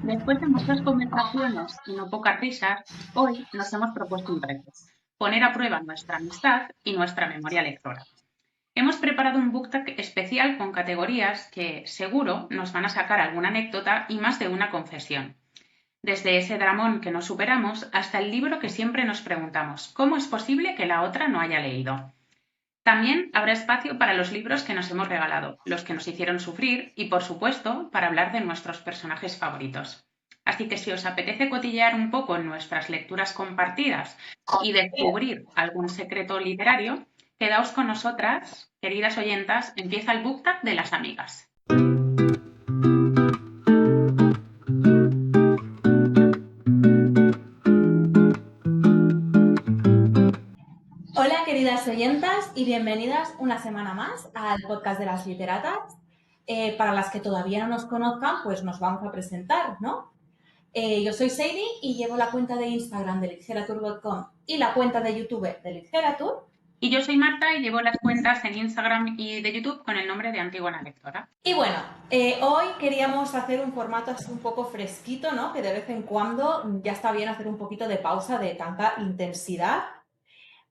Después de muchas conversaciones y no pocas risas, hoy nos hemos propuesto un reto: poner a prueba nuestra amistad y nuestra memoria lectora. Hemos preparado un book tag especial con categorías que, seguro, nos van a sacar alguna anécdota y más de una confesión. Desde ese dramón que no superamos hasta el libro que siempre nos preguntamos: ¿cómo es posible que la otra no haya leído? También habrá espacio para los libros que nos hemos regalado, los que nos hicieron sufrir y, por supuesto, para hablar de nuestros personajes favoritos. Así que si os apetece cotillear un poco en nuestras lecturas compartidas y descubrir algún secreto literario, quedaos con nosotras, queridas oyentas, empieza el book tag de las amigas. Hola queridas oyentas y bienvenidas una semana más al podcast de las literatas. Para las que todavía no nos conozcan, pues nos vamos a presentar, ¿no? Yo soy Sadie y llevo la cuenta de Instagram de literature.com y la cuenta de YouTube de Literature. Y yo soy Marta y llevo las cuentas en Instagram y de YouTube con el nombre de Antigona Lectora. Y bueno, hoy queríamos hacer un formato así un poco fresquito, ¿no? Que de vez en cuando ya está bien hacer un poquito de pausa de tanta intensidad.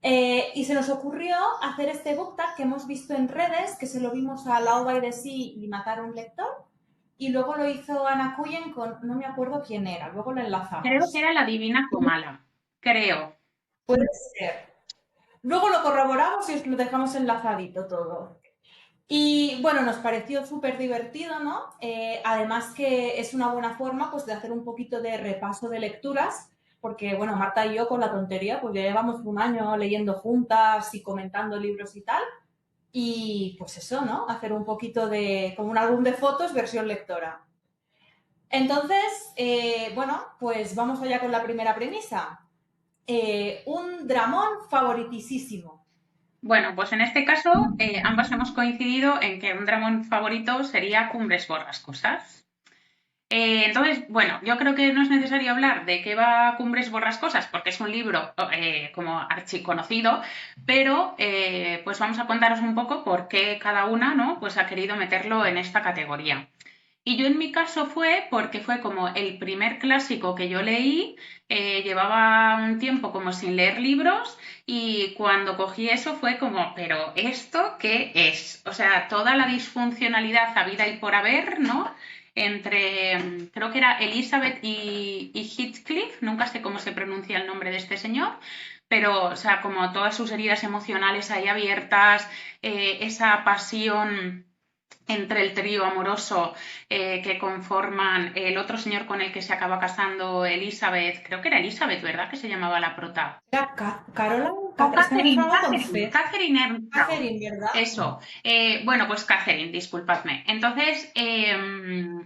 Y se nos ocurrió hacer este book tag que hemos visto en redes, que se lo vimos a Lao by the Sea y Matar a un lector, y luego lo hizo Ana Cuyen con, no me acuerdo quién era, luego lo Creo que enlazamos. era la Divina Comala. Creo. Puede ser. Luego lo corroboramos y os lo dejamos enlazadito todo. Y bueno, nos pareció súper divertido, ¿no? Además que es una buena forma pues, de hacer un poquito de repaso de lecturas, porque bueno, Marta y yo con la tontería, pues ya llevamos un año leyendo juntas y comentando libros y tal. Y pues eso, ¿no? Hacer un poquito de, como un álbum de fotos versión lectora. Entonces, bueno, pues vamos allá con la primera premisa. Un dramón favoritísimo. Bueno, pues en este caso ambas hemos coincidido en que un dramón favorito sería Cumbres Borrascosas. Entonces, bueno, yo creo que no es necesario hablar de qué va Cumbres Borrascosas porque es un libro como archiconocido, pero pues vamos a contaros un poco por qué cada una, ¿no? Pues ha querido meterlo en esta categoría. Y yo en mi caso fue porque fue como el primer clásico que yo leí, llevaba un tiempo como sin leer libros y cuando cogí eso fue como, pero ¿esto qué es? O sea, toda la disfuncionalidad habida y por haber, ¿no? Entre, creo que era Elizabeth y Heathcliff, nunca sé cómo se pronuncia el nombre de este señor, pero, o sea, como todas sus heridas emocionales ahí abiertas, esa pasión entre el trío amoroso que conforman el otro señor con el que se acaba casando Elizabeth, creo que era Elizabeth, ¿verdad? Que se llamaba la prota. ¿Era Caroline? O Es que me Catherine, sonaba con Catherine, C. Catherine Earnshaw. Catherine, ¿verdad? Eso. Bueno, pues Catherine, disculpadme. Entonces,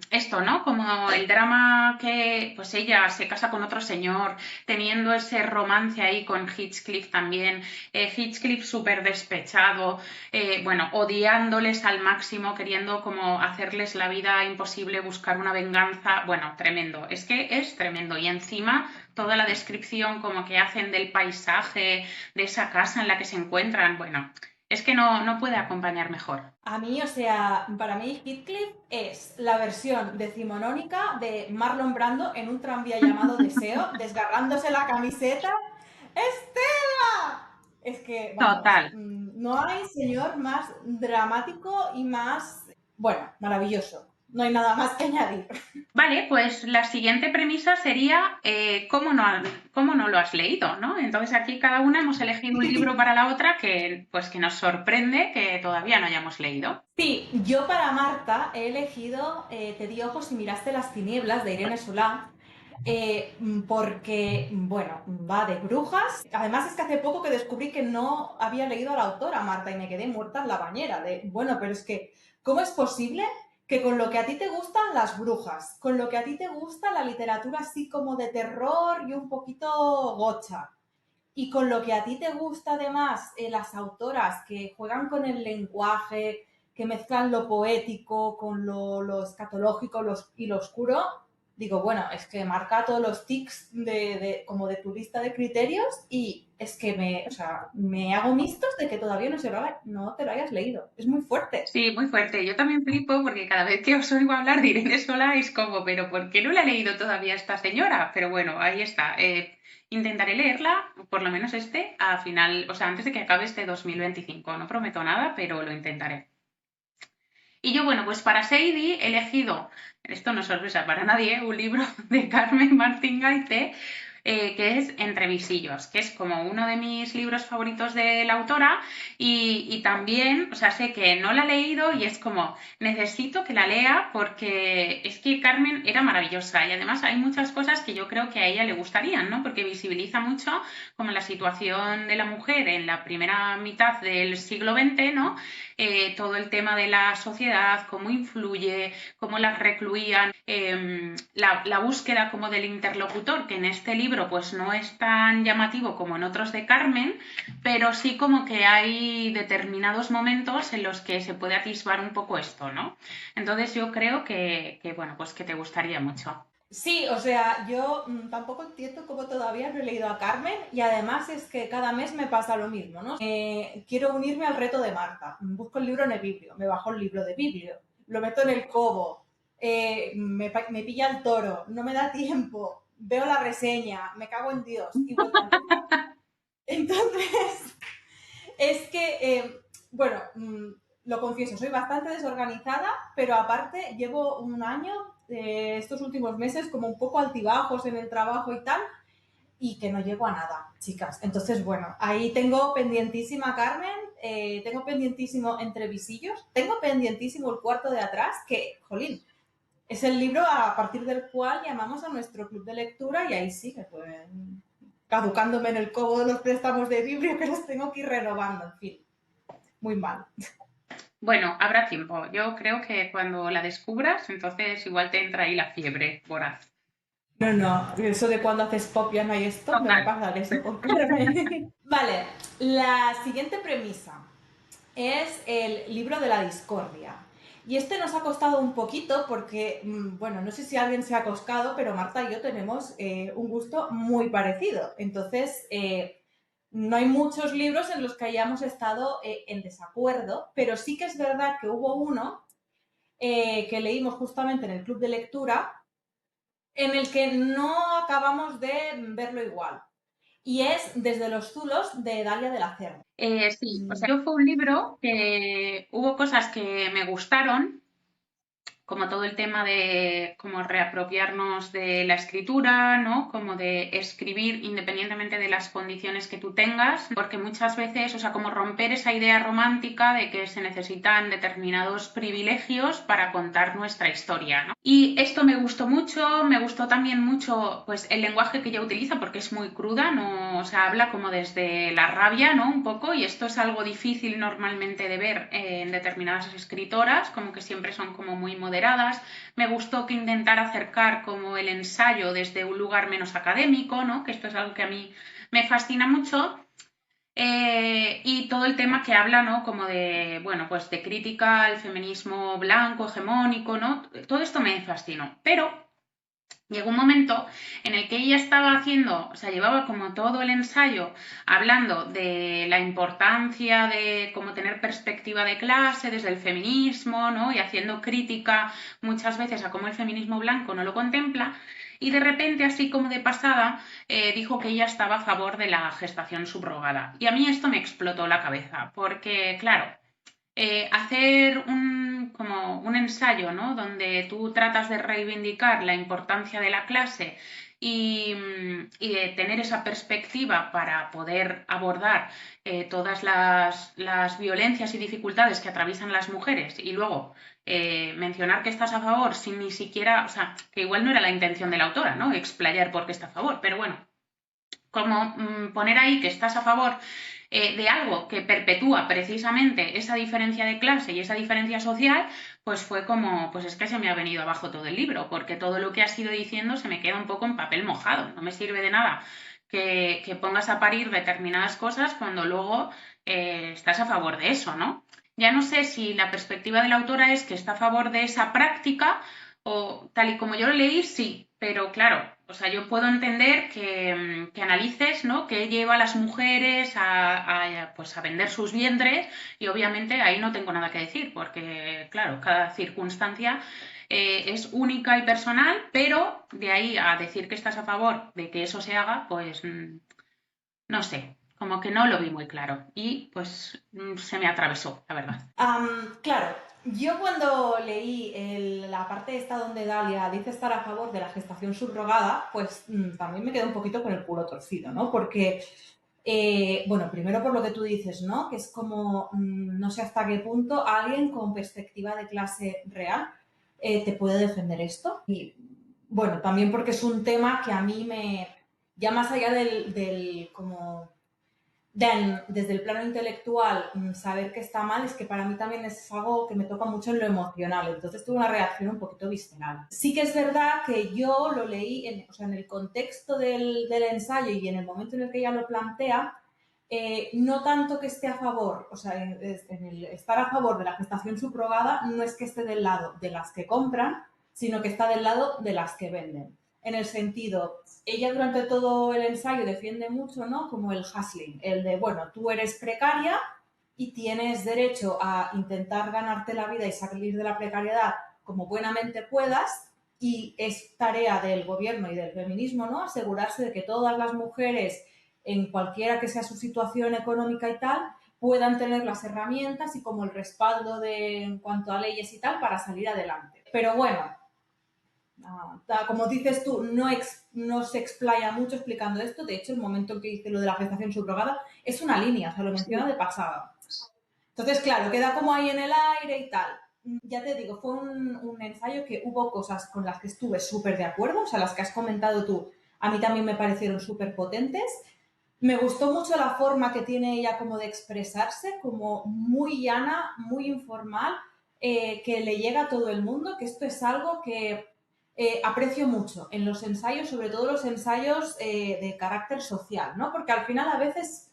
esto, ¿no? Como el drama que, pues ella se casa con otro señor, teniendo ese romance ahí con Heathcliff también, Heathcliff súper despechado, bueno, odiándoles al máximo, queriendo como hacerles la vida imposible, buscar una venganza, bueno, tremendo. Es que es tremendo. Y encima toda la descripción como que hacen del paisaje, de esa casa en la que se encuentran, bueno, es que no puede acompañar mejor. A mí, o sea, para mí Heathcliff es la versión decimonónica de Marlon Brando en un tranvía llamado Deseo, desgarrándose la camiseta. ¡Estela! Es que, vamos, Total. no hay señor más dramático y más, bueno, maravilloso. No hay nada más que añadir. Vale, pues la siguiente premisa sería cómo no lo has leído, ¿no? Entonces aquí cada una hemos elegido un libro para la otra que, pues, que nos sorprende que todavía no hayamos leído. Sí, yo para Marta he elegido Te di ojos y miraste las tinieblas de Irene Solá, porque, bueno, va de brujas. Además es que hace poco que descubrí que no había leído a la autora, Marta, y me quedé muerta en la bañera de, bueno, pero es que, ¿cómo es posible que con lo que a ti te gustan las brujas, con lo que a ti te gusta la literatura así como de terror y un poquito gocha, y con lo que a ti te gusta además, las autoras que juegan con el lenguaje, que mezclan lo poético con lo escatológico y lo oscuro, digo, bueno, es que marca todos los tics como de tu lista de criterios y es que o sea, me hago mistos de que todavía no te lo hayas leído. Es muy fuerte. Sí, muy fuerte. Yo también flipo porque cada vez que os oigo hablar de Irene Sola es como, pero ¿por qué no la ha leído todavía esta señora? Pero bueno, ahí está. Intentaré leerla, por lo menos a final, o sea, antes de que acabe este 2025. No prometo nada, pero lo intentaré. Y yo, bueno, pues para Seidi he elegido, esto no es sorpresa para nadie, un libro de Carmen Martín Gaite, que es Entre visillos, que es como uno de mis libros favoritos de la autora y también, o sea, sé que no la he leído y es como, necesito que la lea porque es que Carmen era maravillosa y además hay muchas cosas que yo creo que a ella le gustarían, ¿no? Porque visibiliza mucho como la situación de la mujer en la primera mitad del siglo XX, ¿no? Todo el tema de la sociedad, cómo influye, cómo las recluían, la búsqueda como del interlocutor, que en este libro pues no es tan llamativo como en otros de Carmen, pero sí como que hay determinados momentos en los que se puede atisbar un poco esto, ¿no? Entonces yo creo bueno, pues que te gustaría mucho. Sí, o sea, yo tampoco entiendo cómo todavía no he leído a Carmen y además es que cada mes me pasa lo mismo, ¿no? Quiero unirme al reto de Marta, busco el libro en el biblio, me bajo el libro de biblio, lo meto en el cobo, me pilla el toro, no me da tiempo, veo la reseña, me cago en Dios y vuelta a empezar. Entonces, es que, bueno, lo confieso, soy bastante desorganizada, pero aparte llevo un año, estos últimos meses, como un poco altibajos en el trabajo y tal, y que no llego a nada, chicas. Entonces, bueno, ahí tengo pendientísima Carmen, tengo pendientísimo Entre visillos, tengo pendientísimo El cuarto de atrás, que, jolín, es el libro a partir del cual llamamos a nuestro club de lectura y ahí sí que pueden caducándome en el cobo de los préstamos de Biblia que los tengo que ir renovando, en fin, muy mal. Bueno, habrá tiempo. Yo creo que cuando la descubras, entonces igual te entra ahí la fiebre voraz. No, no, eso de cuando haces pop ya no hay stop, me va a Total. pasar eso por Carmen. Vale, la siguiente premisa es el libro de la discordia. Y este nos ha costado un poquito porque, bueno, no sé si alguien se ha coscado, pero Marta y yo tenemos un gusto muy parecido. Entonces, no hay muchos libros en los que hayamos estado en desacuerdo, pero sí que es verdad que hubo uno que leímos justamente en el club de lectura en el que no acabamos de verlo igual. Y es Desde los zulos de Dalia de la Cerda. Sí, o sea, yo fue un libro que hubo cosas que me gustaron, como todo el tema de como reapropiarnos de la escritura, ¿no? Como de escribir independientemente de las condiciones que tú tengas, porque muchas veces, o sea, como romper esa idea romántica de que se necesitan determinados privilegios para contar nuestra historia, ¿no? Y esto me gustó también mucho pues el lenguaje que ella utiliza porque es muy cruda, no, o sea, habla como desde la rabia, ¿no? Un poco, y esto es algo difícil normalmente de ver en determinadas escritoras, como que siempre son como muy moderadas. Me gustó que intentara acercar como el ensayo desde un lugar menos académico, ¿no? Que esto es algo que a mí me fascina mucho. Y todo el tema que habla, ¿no? Como de, bueno, pues de crítica al feminismo blanco, hegemónico, ¿no? Todo esto me fascinó. Pero llegó un momento en el que ella estaba haciendo, o sea, llevaba como todo el ensayo hablando de la importancia de cómo tener perspectiva de clase desde el feminismo, ¿no? Y haciendo crítica muchas veces a cómo el feminismo blanco no lo contempla. Y de repente, así como de pasada, dijo que ella estaba a favor de la gestación subrogada. Y a mí esto me explotó la cabeza, porque, claro, hacer como un ensayo, ¿no? Donde tú tratas de reivindicar la importancia de la clase y de tener esa perspectiva para poder abordar todas las violencias y dificultades que atraviesan las mujeres y luego mencionar que estás a favor sin ni siquiera, o sea, que igual no era la intención de la autora, ¿no? Explayar por qué está a favor, pero bueno, como poner ahí que estás a favor de algo que perpetúa precisamente esa diferencia de clase y esa diferencia social, pues fue como, pues es que se me ha venido abajo todo el libro, porque todo lo que has ido diciendo se me queda un poco en papel mojado, no me sirve de nada que pongas a parir determinadas cosas cuando luego estás a favor de eso, ¿no? Ya no sé si la perspectiva de la autora es que está a favor de esa práctica o tal y como yo lo leí, sí, pero claro, o sea, yo puedo entender que analices, ¿no? Que lleva a las mujeres pues a vender sus vientres y obviamente ahí no tengo nada que decir porque, claro, cada circunstancia es única y personal, pero de ahí a decir que estás a favor de que eso se haga, pues no sé, como que no lo vi muy claro y pues se me atravesó, la verdad. Claro, yo cuando leí la parte esta donde Dalia dice estar a favor de la gestación subrogada, pues también me quedé un poquito con el culo torcido, ¿no? Porque, bueno, primero por lo que tú dices, ¿no? Que es como, no sé hasta qué punto alguien con perspectiva de clase real te puede defender esto. Y, bueno, también porque es un tema que a mí ya más allá del como desde el plano intelectual, saber que está mal es que para mí también es algo que me toca mucho en lo emocional. Entonces tuve una reacción un poquito visceral. Sí que es verdad que yo lo leí, o sea, en el contexto del ensayo y en el momento en el que ella lo plantea, no tanto que esté a favor, o sea, en el estar a favor de la gestación subrogada no es que esté del lado de las que compran, sino que está del lado de las que venden. En el sentido, ella durante todo el ensayo defiende mucho, ¿no? Como el hustling, el de, bueno, tú eres precaria y tienes derecho a intentar ganarte la vida y salir de la precariedad como buenamente puedas, y es tarea del gobierno y del feminismo, ¿no? Asegurarse de que todas las mujeres, en cualquiera que sea su situación económica y tal, puedan tener las herramientas y como el respaldo en cuanto a leyes y tal para salir adelante. Pero bueno, como dices tú, no se explaya mucho explicando esto. De hecho, el momento en que dice lo de la gestación subrogada es una línea, o sea, lo menciona Sí. de pasada. Entonces, claro, queda como ahí en el aire y tal. Ya te digo, fue un ensayo que hubo cosas con las que estuve súper de acuerdo, o sea, las que has comentado tú, a mí también me parecieron súper potentes. Me gustó mucho la forma que tiene ella como de expresarse, como muy llana, muy informal, que le llega a todo el mundo, que esto es algo que aprecio mucho en los ensayos, sobre todo los ensayos de carácter social, ¿no? Porque al final a veces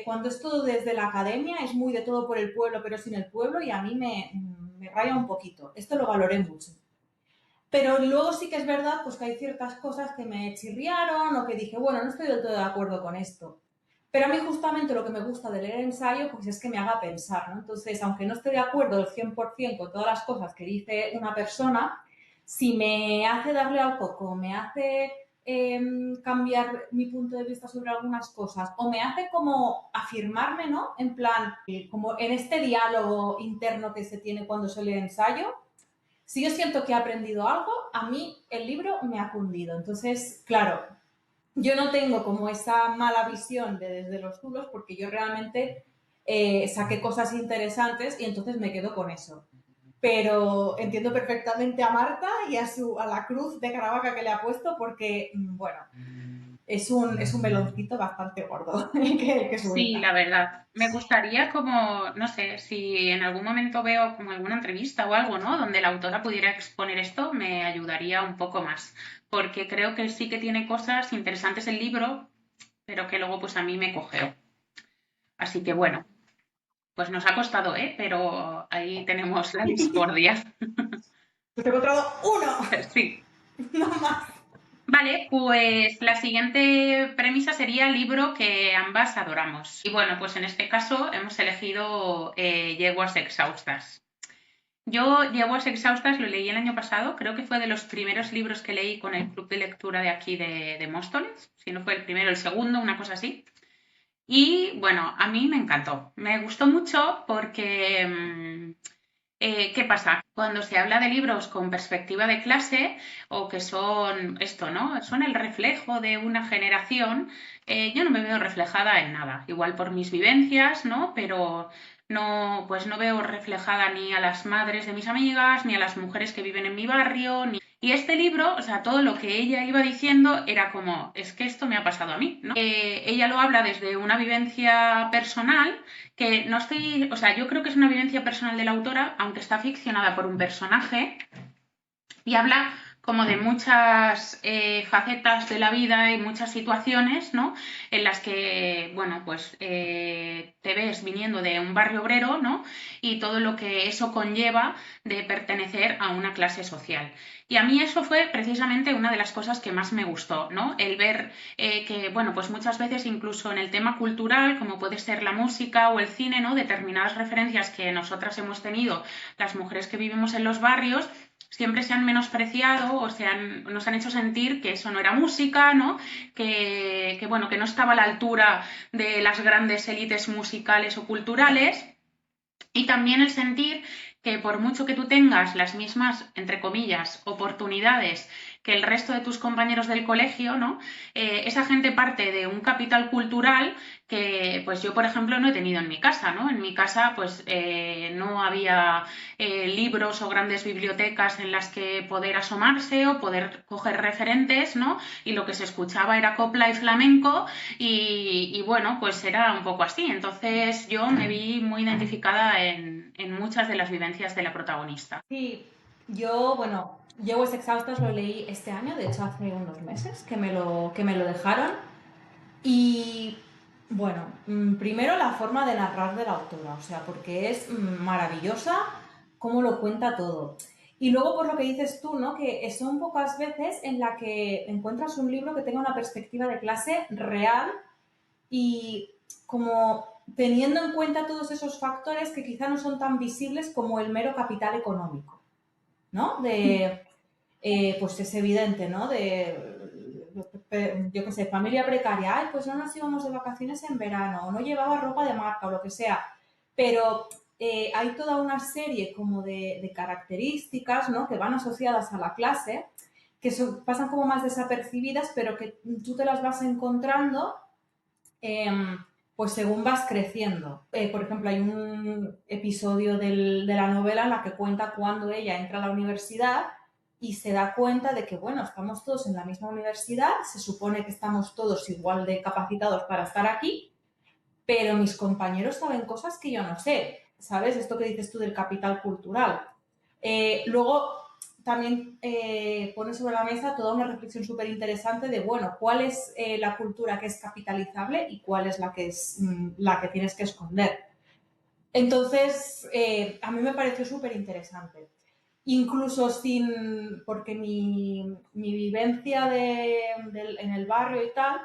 cuando es todo desde la academia es muy de todo por el pueblo, pero sin el pueblo, y a mí me raya un poquito. Esto lo valoré mucho. Pero luego sí que es verdad pues que hay ciertas cosas que me chirriaron o que dije, bueno, no estoy del todo de acuerdo con esto. Pero a mí justamente lo que me gusta de leer ensayo pues es que me haga pensar, ¿no? Entonces, aunque no esté de acuerdo al 100% con todas las cosas que dice una persona, si me hace darle al coco, me hace cambiar mi punto de vista sobre algunas cosas o me hace como afirmarme, ¿no? En plan, como en este diálogo interno que se tiene cuando se lee ensayo, si yo siento que he aprendido algo, a mí el libro me ha cundido. Entonces, claro, yo no tengo como esa mala visión de desde los zulos porque yo realmente saqué cosas interesantes y entonces me quedo con eso. Pero entiendo perfectamente a Marta y a la cruz de Caravaca que le ha puesto porque, bueno, es un meloncito bastante gordo el que Sí, la suelta. verdad. Me gustaría como, no sé, si en algún momento veo como alguna entrevista o algo, ¿no? Donde la autora pudiera exponer esto, me ayudaría un poco más. Porque creo que sí que tiene cosas interesantes el libro, pero que luego pues a mí me cogeó. Así que bueno, pues nos ha costado, ¿eh? Pero ahí tenemos la discordia. Pues he encontrado uno, Sí. no más. Vale, pues la siguiente premisa sería libro que ambas adoramos. Y bueno, pues en este caso hemos elegido Yeguas exhaustas. Yo Yeguas exhaustas lo leí el año pasado, creo que fue de los primeros libros que leí con el club de lectura de aquí de Móstoles, si no fue el primero, el segundo, una cosa así. Y bueno, a mí me encantó, me gustó mucho porque ¿qué pasa? Cuando se habla de libros con perspectiva de clase o que son esto, ¿no? Son el reflejo de una generación, yo no me veo reflejada en nada. Igual por mis vivencias, ¿no? Pero no, pues no veo reflejada ni a las madres de mis amigas, ni a las mujeres que viven en mi barrio, ni... Y este libro, o sea, todo lo que ella iba diciendo era como, es que esto me ha pasado a mí, ¿no? Ella lo habla desde una vivencia personal que no estoy, o sea, yo creo que es una vivencia personal de la autora, aunque está ficcionada por un personaje y habla como de muchas facetas de la vida y muchas situaciones, ¿no? En las que, bueno, pues te ves viniendo de un barrio obrero, ¿no? Y todo lo que eso conlleva de pertenecer a una clase social. Y a mí eso fue precisamente una de las cosas que más me gustó, ¿no? El ver que, bueno, pues muchas veces incluso en el tema cultural, como puede ser la música o el cine, ¿no? Determinadas referencias que nosotras hemos tenido, las mujeres que vivimos en los barrios, siempre se han menospreciado o nos han hecho sentir que eso no era música, ¿no? Bueno, que no estaba a la altura de las grandes élites musicales o culturales. Y también el sentir que por mucho que tú tengas las mismas, entre comillas, oportunidades que el resto de tus compañeros del colegio, ¿no? Esa gente parte de un capital cultural que, pues yo, por ejemplo, no he tenido en mi casa, ¿no? En mi casa, pues no había libros o grandes bibliotecas en las que poder asomarse o poder coger referentes, ¿no? Y lo que se escuchaba era copla y flamenco y bueno, pues era un poco así. Entonces yo me vi muy identificada en muchas de las vivencias de la protagonista. Sí, yo, bueno, yo Wes Exhaustos lo leí este año, de hecho hace unos meses que me lo dejaron. Y bueno, primero la forma de narrar de la autora, o sea, porque es maravillosa cómo lo cuenta todo. Y luego por lo que dices tú, ¿no? Que son pocas veces en la que encuentras un libro que tenga una perspectiva de clase real y como teniendo en cuenta todos esos factores que quizá no son tan visibles como el mero capital económico, ¿no? Pues es evidente, ¿no? Yo qué sé, familia precaria, ay, pues no nos íbamos de vacaciones en verano, o no llevaba ropa de marca o lo que sea. Pero hay toda una serie como de características, ¿no? Que van asociadas a la clase, que pasan como más desapercibidas, pero que tú te las vas encontrando pues según vas creciendo. Por ejemplo, hay un episodio de la novela en la que cuenta cuando ella entra a la universidad y se da cuenta de que, bueno, estamos todos en la misma universidad, se supone que estamos todos igual de capacitados para estar aquí, pero mis compañeros saben cosas que yo no sé, ¿sabes? Esto que dices tú del capital cultural. Luego también pone sobre la mesa toda una reflexión súper interesante de, bueno, cuál es la cultura que es capitalizable y cuál es la que es la que tienes que esconder. Entonces, a mí me pareció súper interesante. Incluso porque mi vivencia en el barrio y tal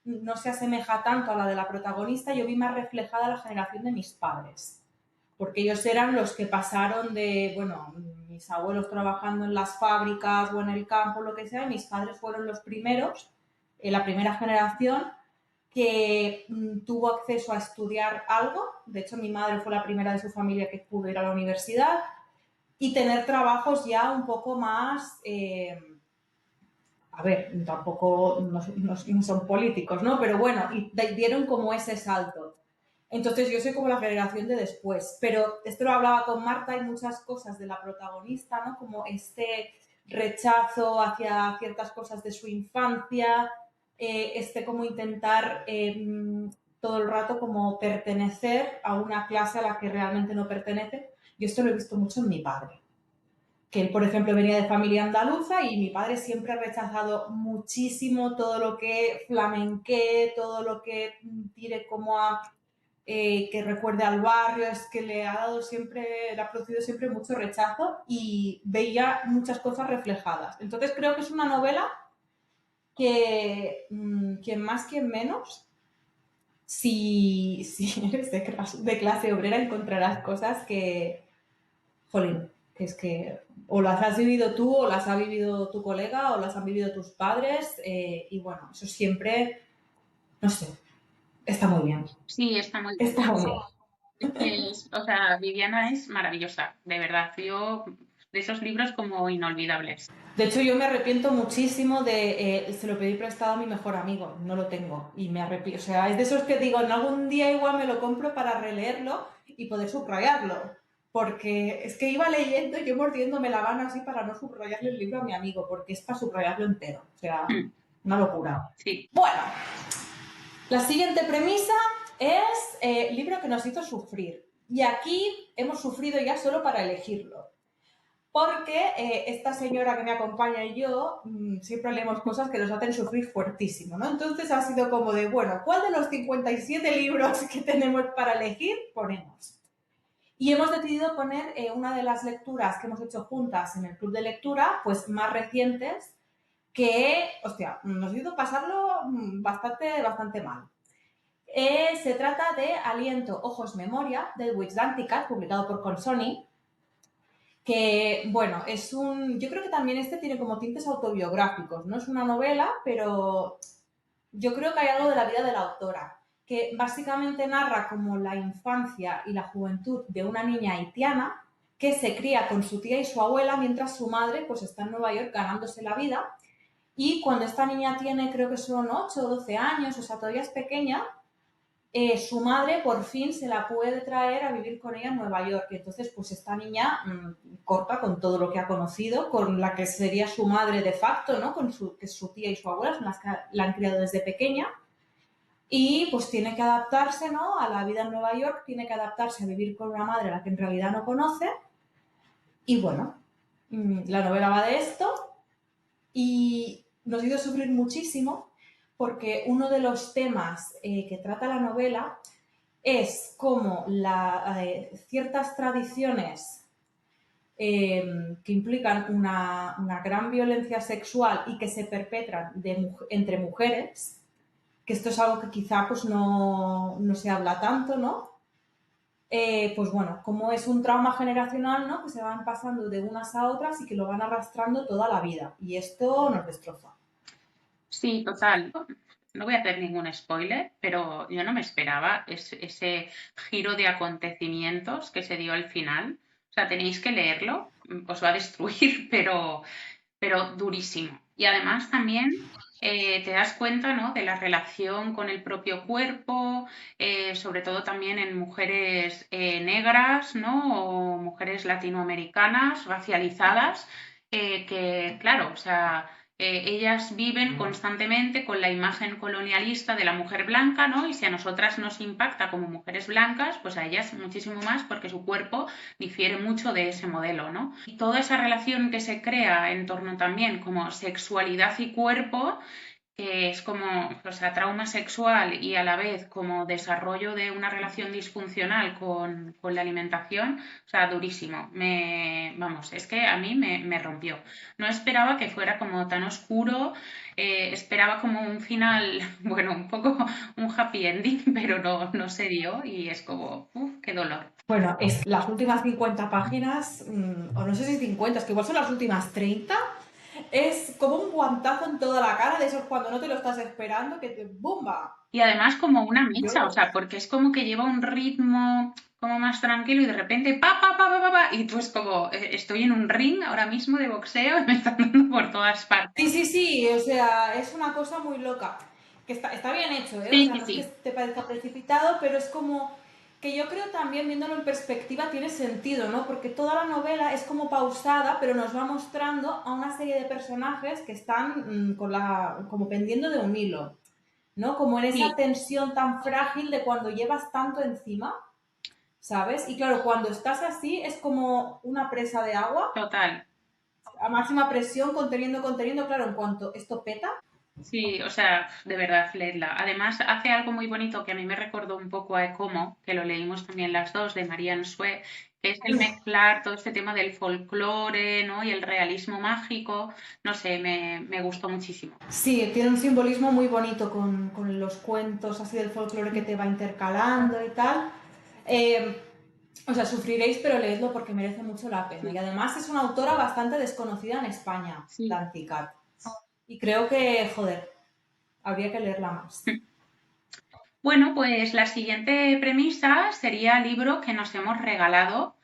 no se asemeja tanto a la de la protagonista, yo vi más reflejada la generación de mis padres, porque ellos eran los que pasaron de, bueno, mis abuelos trabajando en las fábricas o en el campo, lo que sea, y mis padres fueron los primeros, la primera generación que tuvo acceso a estudiar algo. De hecho, mi madre fue la primera de su familia que pudo ir a la universidad y tener trabajos ya un poco más, a ver, tampoco no son políticos, ¿no? Pero bueno, y dieron como ese salto. Entonces yo soy como la generación de después, pero esto lo hablaba con Marta, hay muchas cosas de la protagonista, ¿no? Como este rechazo hacia ciertas cosas de su infancia, como intentar todo el rato como pertenecer a una clase a la que realmente no pertenece. Yo esto lo he visto mucho en mi padre, que él, por ejemplo, venía de familia andaluza y mi padre siempre ha rechazado muchísimo todo lo que flamenque, todo lo que tire como a que recuerde al barrio, es que le ha producido siempre mucho rechazo y veía muchas cosas reflejadas. Entonces creo que es una novela que quien más, quien menos, si eres de clase obrera, encontrarás cosas que, jolín, que es que o las has vivido tú, o las ha vivido tu colega, o las han vivido tus padres, y bueno, eso siempre, no sé, está muy bien. Sí, está muy bien. Está muy bien. O sea, Viviana es maravillosa, de verdad. Yo, de esos libros como inolvidables. De hecho, yo me arrepiento muchísimo se lo pedí prestado a mi mejor amigo, no lo tengo y me arrepiento. O sea, es de esos que digo, en algún día igual me lo compro para releerlo y poder subrayarlo. Porque es que iba leyendo y yo mordiéndome la mano así para no subrayarle el libro a mi amigo, porque es para subrayarlo entero. O sea, Mm, una locura. sí. Bueno, la siguiente premisa es libro que nos hizo sufrir. Y aquí hemos sufrido ya solo para elegirlo. porque esta señora que me acompaña y yo siempre leemos cosas que nos hacen sufrir fuertísimo, ¿no? Entonces ha sido como de, bueno, ¿cuál de los 57 libros que tenemos para elegir ponemos? Y hemos decidido poner una de las lecturas que hemos hecho juntas en el club de lectura, pues más recientes, que, hostia, nos hizo pasarlo bastante mal. Se trata de Aliento, Ojos, Memoria, de Witch Danticat, publicado por Consoni, que, bueno, yo creo que también este tiene como tintes autobiográficos, no es una novela, pero yo creo que hay algo de la vida de la autora, que básicamente narra como la infancia y la juventud de una niña haitiana que se cría con su tía y su abuela mientras su madre pues está en Nueva York ganándose la vida, y cuando esta niña tiene, creo que son 8 o 12 años, o sea, todavía es pequeña, su madre por fin se la puede traer a vivir con ella en Nueva York. Y entonces, pues esta niña corta con todo lo que ha conocido, con la que sería su madre de facto, ¿no? Que es su tía y su abuela, son las que la han criado desde pequeña. Y pues tiene que adaptarse, ¿no? A la vida en Nueva York, tiene que adaptarse a vivir con una madre a la que en realidad no conoce. Y bueno, la novela va de esto y nos hizo sufrir muchísimo porque uno de los temas que trata la novela es cómo ciertas tradiciones que implican una gran violencia sexual y que se perpetran entre mujeres, que esto es algo que quizá pues no se habla tanto, ¿no? Pues bueno, como es un trauma generacional, ¿no? Que se van pasando de unas a otras y que lo van arrastrando toda la vida. Y esto nos destroza. Sí, total. No voy a hacer ningún spoiler, pero yo no me esperaba ese giro de acontecimientos que se dio al final. O sea, tenéis que leerlo, os va a destruir, pero durísimo. Y además también te das cuenta, ¿no? De la relación con el propio cuerpo, sobre todo también en mujeres negras, ¿no? O mujeres latinoamericanas, racializadas, que, claro, o sea, ellas viven constantemente con la imagen colonialista de la mujer blanca, ¿no? Y si a nosotras nos impacta como mujeres blancas, pues a ellas muchísimo más porque su cuerpo difiere mucho de ese modelo, ¿no? Y toda esa relación que se crea en torno también como sexualidad y cuerpo, que es como, o sea, trauma sexual y a la vez como desarrollo de una relación disfuncional con la alimentación, o sea, durísimo. Vamos, es que a mí me rompió. No esperaba que fuera como tan oscuro, esperaba como un final, bueno, un poco un happy ending, pero no se dio y es como, uff, qué dolor. Bueno, es las últimas 50 páginas, o no sé si 50, es que igual son las últimas 30, es como un guantazo en toda la cara, de esos cuando no te lo estás esperando, que te ¡bumba! Y además como una Yo mecha, o lo... sea, porque es como que lleva un ritmo como más tranquilo y de repente pa, pa, pa, pa, pa, pa, y tú es como, estoy en un ring ahora mismo de boxeo y me están dando por todas partes. Sí, o sea, es una cosa muy loca, que está bien hecho, ¿eh? O Sí, sea, sí, no es que sí, te parezca precipitado, pero es como que yo creo también, viéndolo en perspectiva, tiene sentido, ¿no? Porque toda la novela es como pausada, pero nos va mostrando a una serie de personajes que están como pendiendo de un hilo, ¿no? Como en esa sí, tensión tan frágil de cuando llevas tanto encima, ¿sabes? Y claro, cuando estás así es como una presa de agua total. a máxima presión, conteniendo, claro, en cuanto esto peta. Sí, o sea, de verdad, leedla. Además, hace algo muy bonito que a mí me recordó un poco a Ecomo, que lo leímos también las dos, de Marianne Sue, que es el mezclar todo este tema del folclore, ¿no? Y el realismo mágico. No sé, me gustó muchísimo. Sí, tiene un simbolismo muy bonito con los cuentos así del folclore que te va intercalando y tal. Eh, o sea, sufriréis, pero leedlo porque merece mucho la pena. Y Sí, además es una autora bastante desconocida en España, sí. Danticat. Y creo que, joder, habría que leerla más. Bueno, pues la siguiente premisa sería libro que nos hemos regalado.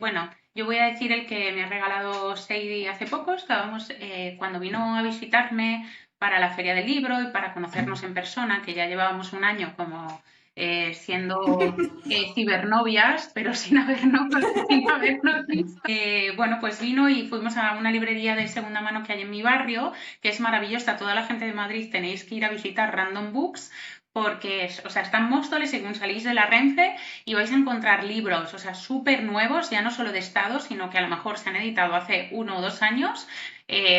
Bueno, yo voy a decir el que me ha regalado Seidi hace poco. Estábamos, cuando vino a visitarme para la Feria del Libro y para conocernos en persona, que ya llevábamos un año como siendo cibernovias, pero sin habernos visto. Bueno, pues vino y fuimos a una librería de segunda mano que hay en mi barrio, que es maravillosa. Toda la gente de Madrid tenéis que ir a visitar Random Books porque o sea, está en Móstoles según salís de la Renfe y vais a encontrar libros, o sea, súper nuevos, ya no solo de Estado, sino que a lo mejor se han editado hace 1 o 2 años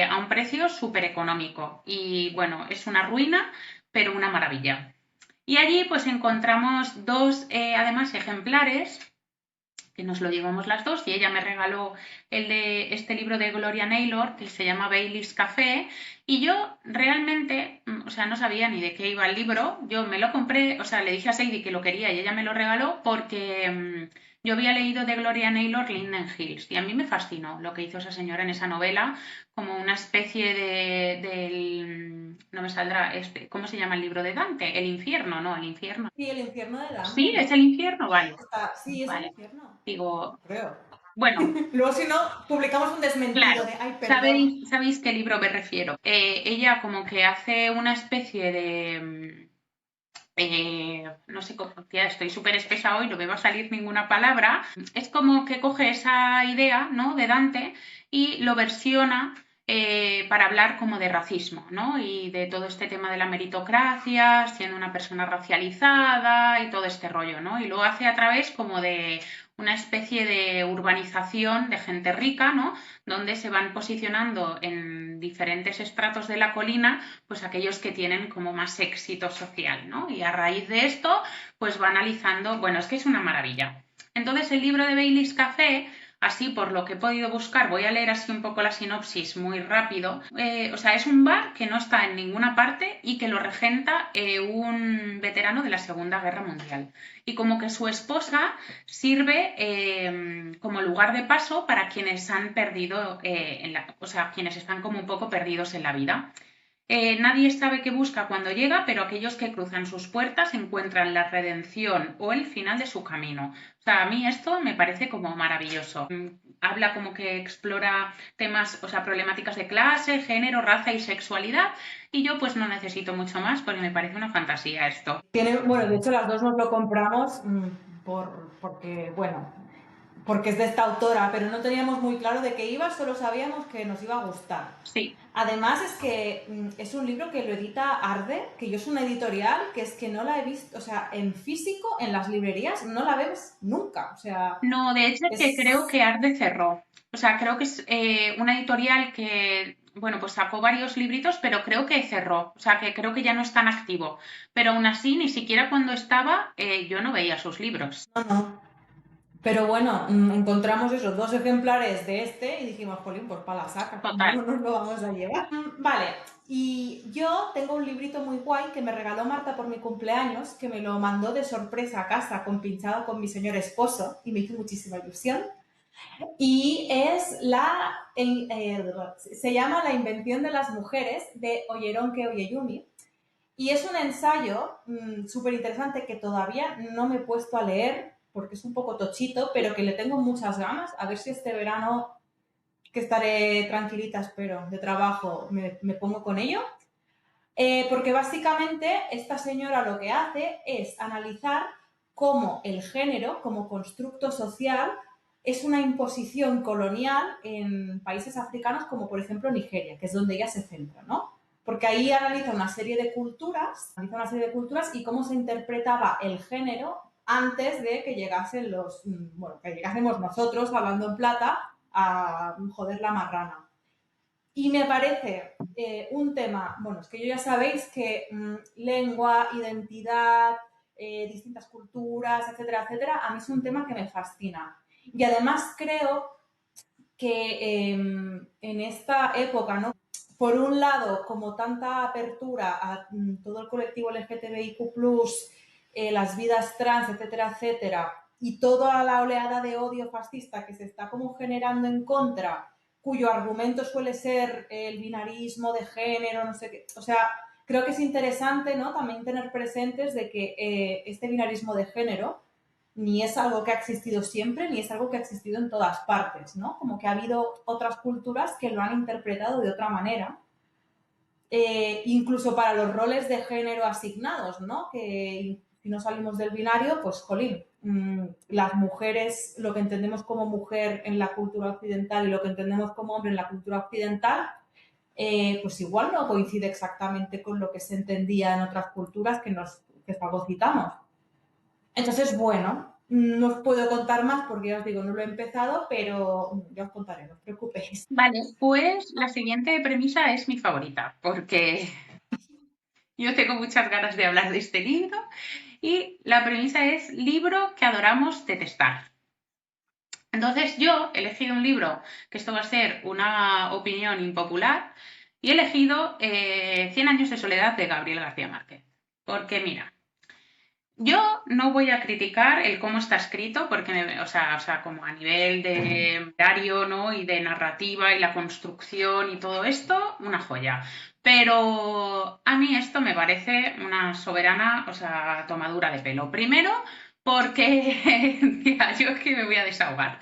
a un precio súper económico. Y bueno, es una ruina, pero una maravilla. Y allí pues encontramos dos, además, ejemplares que nos lo llevamos las dos, y ella me regaló el de este libro de Gloria Naylor que se llama Bailey's Café, y yo realmente, o sea, no sabía ni de qué iba el libro. Yo me lo compré, o sea, le dije a Sadie que lo quería y ella me lo regaló porque yo había leído de Gloria Naylor Linden Hills y a mí me fascinó lo que hizo esa señora en esa novela, como una especie no me saldrá, ¿cómo se llama el libro de Dante? El infierno, ¿no? El infierno. Sí, el infierno de Dante, Sí, es el ¿no? infierno, vale. Sí, es el Vale. infierno, Digo, creo. bueno, Luego, si no, publicamos un desmentido claro, de, ay, perdón. sabéis qué libro me refiero. Ella como que hace una especie de, no sé cómo, ya estoy súper espesa hoy, no me va a salir ninguna palabra. Es como que coge esa idea, ¿no? De Dante y lo versiona para hablar como de racismo, ¿no? Y de todo este tema de la meritocracia, siendo una persona racializada y todo este rollo, ¿no? Y lo hace a través como de una especie de urbanización de gente rica, ¿no? Donde se van posicionando en diferentes estratos de la colina, pues aquellos que tienen como más éxito social, ¿no? Y a raíz de esto, pues va analizando, bueno, es que es una maravilla. Entonces, el libro de Bailey's Café, así por lo que he podido buscar, voy a leer así un poco la sinopsis muy rápido. O sea, es un bar que no está en ninguna parte y que lo regenta un veterano de la Segunda Guerra Mundial. Y como que su esposa sirve como lugar de paso para quienes han perdido, o sea, quienes están como un poco perdidos en la vida. Nadie sabe qué busca cuando llega, pero aquellos que cruzan sus puertas encuentran la redención o el final de su camino. O sea, a mí esto me parece como maravilloso. Habla como que explora temas, o sea, problemáticas de clase, género, raza y sexualidad, y yo pues no necesito mucho más porque me parece una fantasía esto. Bueno, de hecho las dos nos lo compramos porque, bueno, porque es de esta autora, pero no teníamos muy claro de qué iba, solo sabíamos que nos iba a gustar. Sí. Además es que es un libro que lo edita Arde, que yo es una editorial que es que no la he visto, o sea, en físico, en las librerías, no la ves nunca, o sea, No, de hecho es que creo es... que Arde cerró. O sea, creo que es una editorial que, bueno, pues sacó varios libritos, pero creo que cerró. O sea, que creo que ya no es tan activo. Pero aún así, ni siquiera cuando estaba, yo no veía sus libros. No, no. Pero bueno, encontramos esos dos ejemplares de este y dijimos, jolín, pues para la saca, ¿cómo Total. no nos lo vamos a llevar? Vale, y yo tengo un librito muy guay que me regaló Marta por mi cumpleaños, que me lo mandó de sorpresa a casa, compinchado con mi señor esposo, y me hizo muchísima ilusión. Y es se llama La invención de las mujeres, de Oyeronke Oyeyumi. Y es un ensayo súper interesante que todavía no me he puesto a leer porque es un poco tochito, pero que le tengo muchas ganas. A ver si este verano, que estaré tranquilita, espero, de trabajo, me pongo con ello. Porque básicamente esta señora lo que hace es analizar cómo el género, como constructo social, es una imposición colonial en países africanos como por ejemplo Nigeria, que es donde ella se centra, ¿no? Porque ahí analiza una serie de culturas y cómo se interpretaba el género antes de que llegasen bueno, que llegásemos nosotros, hablando en plata, a joder la marrana. Y me parece un tema, bueno, es que yo ya sabéis que lengua, identidad, distintas culturas, etcétera, etcétera, a mí es un tema que me fascina. Y además creo que en esta época, ¿no? Por un lado, como tanta apertura a todo el colectivo LGTBIQ+, las vidas trans, etcétera, etcétera, y toda la oleada de odio fascista que se está como generando en contra, cuyo argumento suele ser el binarismo de género, no sé qué. O sea, creo que es interesante, ¿no? También tener presentes de que este binarismo de género ni es algo que ha existido siempre, ni es algo que ha existido en todas partes, ¿no? Como que ha habido otras culturas que lo han interpretado de otra manera, incluso para los roles de género asignados, ¿no? Que si no salimos del binario, pues, jolín, las mujeres, lo que entendemos como mujer en la cultura occidental y lo que entendemos como hombre en la cultura occidental, pues igual no coincide exactamente con lo que se entendía en otras culturas que nos que fagocitamos. Entonces, bueno, no os puedo contar más porque ya os digo, no lo he empezado, pero ya os contaré, no os preocupéis. Vale, pues la siguiente premisa es mi favorita, porque yo tengo muchas ganas de hablar de este libro y la premisa es libro que adoramos detestar. Entonces yo he elegido un libro, que esto va a ser una opinión impopular, y he elegido Cien años de soledad de Gabriel García Márquez. Porque mira, yo no voy a criticar el cómo está escrito, porque, o sea, como a nivel de horario, ¿no? Y de narrativa y la construcción y todo esto, una joya. Pero a mí esto me parece una soberana, o sea, tomadura de pelo. Primero, porque, tía, yo es que me voy a desahogar.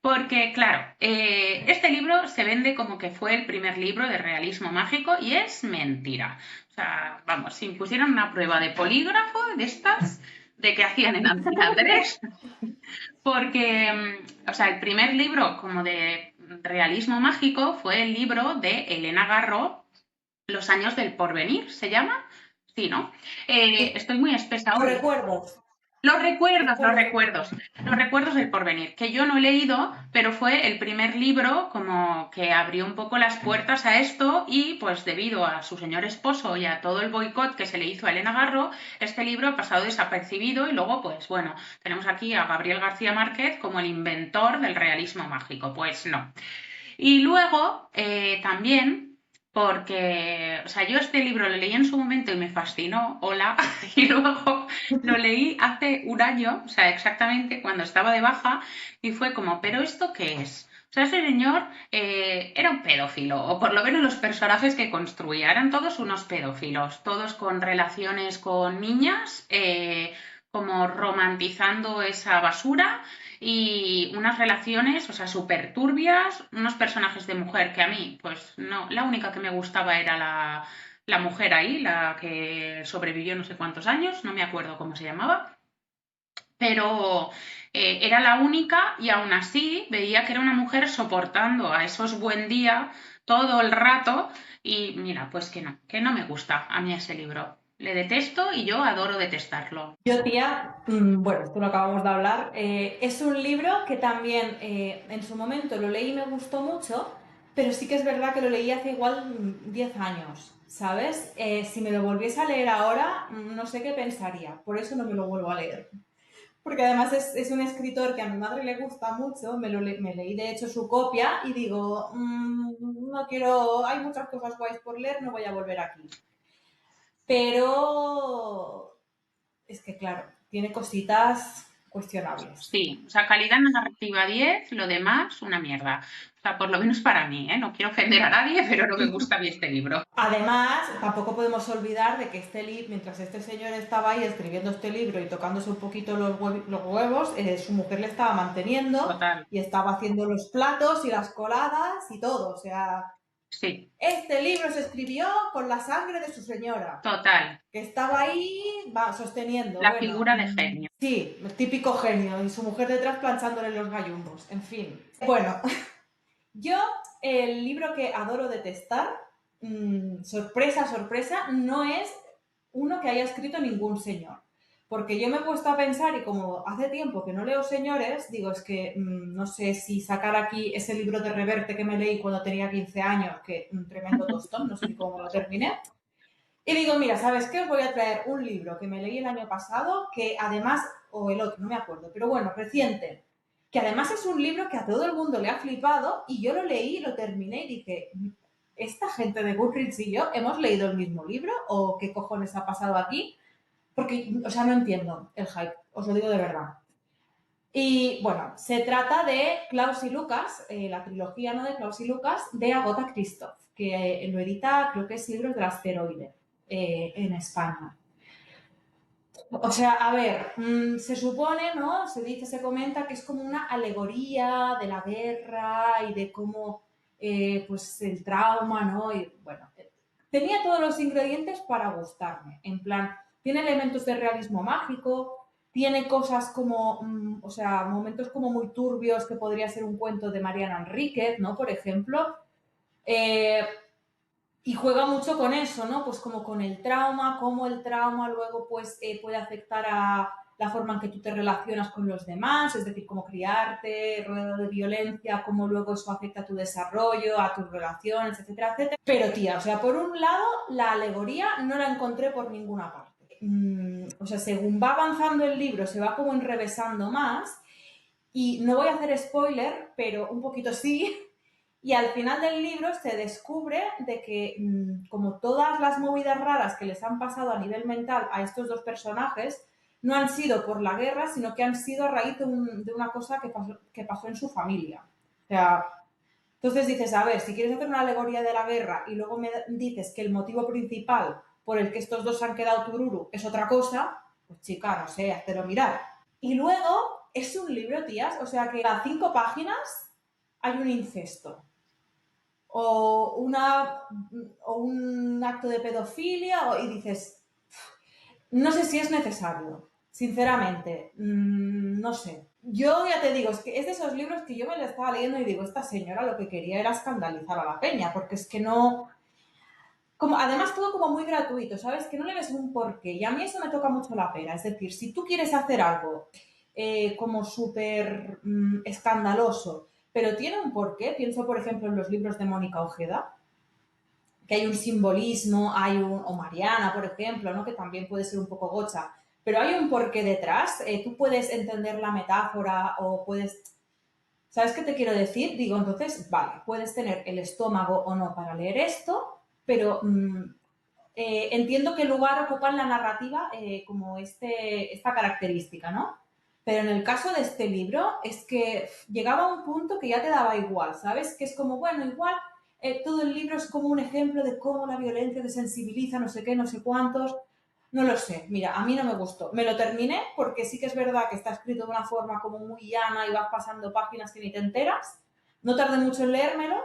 Porque, claro, este libro se vende como que fue el primer libro de realismo mágico y es mentira. O sea, vamos, si pusieran una prueba de polígrafo de estas, de que hacían en Antena 3, porque, o sea, el primer libro como de realismo mágico fue el libro de Elena Garro, Los años del porvenir, ¿se llama? Sí, ¿no? Sí, Estoy muy espesa los hoy. recuerdos, Los recuerdos, los recuerdos del recuerdos, porvenir. los recuerdos del porvenir, que yo no he leído, pero fue el primer libro como que abrió un poco las puertas a esto y pues debido a su señor esposo y a todo el boicot que se le hizo a Elena Garro, este libro ha pasado desapercibido y luego pues bueno, tenemos aquí a Gabriel García Márquez como el inventor del realismo mágico, pues no. Y luego también, porque, o sea, yo este libro lo leí en su momento y me fascinó, hola, y luego lo leí hace un año, o sea, exactamente cuando estaba de baja, y fue como, ¿pero esto qué es? O sea, ese señor era un pedófilo, o por lo menos los personajes que construía, eran todos unos pedófilos, todos con relaciones con niñas, como romantizando esa basura y unas relaciones, o sea, súper turbias, unos personajes de mujer que a mí, pues no, la única que me gustaba era la mujer ahí, la que sobrevivió no sé cuántos años, no me acuerdo cómo se llamaba, pero era la única y aún así veía que era una mujer soportando a esos buen día todo el rato y mira, pues que no me gusta a mí ese libro. Le detesto y yo adoro detestarlo. Yo, tía, bueno, esto lo acabamos de hablar, es un libro que también en su momento lo leí y me gustó mucho, pero sí que es verdad que lo leí hace igual 10 años, ¿sabes? Si me lo volviese a leer ahora, no sé qué pensaría, por eso no me lo vuelvo a leer. Porque además es un escritor que a mi madre le gusta mucho, me leí de hecho su copia y digo, no quiero, hay muchas cosas guays por leer, no voy a volver aquí. Pero es que, claro, tiene cositas cuestionables. Sí, o sea, calidad narrativa 10, lo demás una mierda. O sea, por lo menos para mí, ¿eh? No quiero ofender a nadie, pero no me gusta a mí este libro. Además, tampoco podemos olvidar de que este libro, mientras este señor estaba ahí escribiendo este libro y tocándose un poquito los huevos, su mujer le estaba manteniendo Total, y estaba haciendo los platos y las coladas y todo. O sea, sí, este libro se escribió con la sangre de su señora, total. que estaba ahí sosteniendo. La Bueno, figura de genio. sí, el típico genio y su mujer detrás planchándole los gallumbos. En fin. Bueno, yo, el libro que adoro detestar, sorpresa, sorpresa, no es uno que haya escrito ningún señor. Porque yo me he puesto a pensar y como hace tiempo que no leo señores, digo, es que no sé si sacar aquí ese libro de Reverte que me leí cuando tenía 15 años, que un tremendo tostón, no sé ni cómo lo terminé. Y digo, mira, ¿sabes qué? Os voy a traer un libro que me leí el año pasado, que además, o el otro, no me acuerdo, pero bueno, reciente, que además es un libro que a todo el mundo le ha flipado y yo lo leí, lo terminé y dije, ¿esta gente de Goodreads y yo hemos leído el mismo libro o qué cojones ha pasado aquí? Porque, o sea, no entiendo el hype, os lo digo de verdad. Y bueno, se trata de Klaus y Lucas, la trilogía, ¿no?, de Klaus y Lucas, de Agatha Christoph, que lo edita, creo que es Libros del Asteroide, en España. O sea, a ver, se supone, ¿no? Se dice, se comenta que es como una alegoría de la guerra y de cómo, pues, el trauma, ¿no? Y bueno, tenía todos los ingredientes para gustarme. En plan, tiene elementos de realismo mágico, tiene cosas como, o sea, momentos como muy turbios que podría ser un cuento de Mariana Enríquez, ¿no? Por ejemplo. Eh, Y juega mucho con eso, ¿no? Pues como con el trauma, cómo el trauma luego pues puede afectar a la forma en que tú te relacionas con los demás, es decir, cómo criarte, rodeado de violencia, cómo luego eso afecta a tu desarrollo, a tus relaciones, etcétera, etcétera. Pero tía, o sea, por un lado, la alegoría no la encontré por ninguna parte. O sea, según va avanzando el libro, se va como enrevesando más y no voy a hacer spoiler, pero un poquito sí. Y al final del libro se descubre de que, como todas las movidas raras que les han pasado a nivel mental a estos dos personajes, no han sido por la guerra, sino que han sido a raíz de una cosa que pasó en su familia. O sea, entonces dices, a ver, si quieres hacer una alegoría de la guerra y luego me dices que el motivo principal por el que estos dos se han quedado tururu es otra cosa, pues chica, no sé, háztelo mirar. Y luego es un libro, tías, o sea que a 5 páginas hay un incesto o, o un acto de pedofilia y dices, no sé si es necesario, sinceramente, no sé. Yo ya te digo, es que es de esos libros que yo me lo estaba leyendo y digo, esta señora lo que quería era escandalizar a la peña, porque es que no... Como, además todo como muy gratuito, ¿sabes? Que no le ves un porqué. Y a mí eso me toca mucho la pera. Es decir, si tú quieres hacer algo como súper escandaloso, pero tiene un porqué, pienso por ejemplo en los libros de Mónica Ojeda, que hay un simbolismo, o Mariana, por ejemplo, ¿no? Que también puede ser un poco gocha, pero hay un porqué detrás, tú puedes entender la metáfora o puedes... ¿Sabes qué te quiero decir? Digo, entonces, vale, puedes tener el estómago o no para leer esto, pero entiendo qué lugar ocupa en la narrativa como esta característica, ¿no? Pero en el caso de este libro es que llegaba a un punto que ya te daba igual, ¿sabes? Que es como, bueno, igual todo el libro es como un ejemplo de cómo la violencia desensibiliza, no sé qué, no sé cuántos. No lo sé, mira, a mí no me gustó. Me lo terminé porque sí que es verdad que está escrito de una forma como muy llana y vas pasando páginas que ni te enteras. No tardé mucho en leérmelo,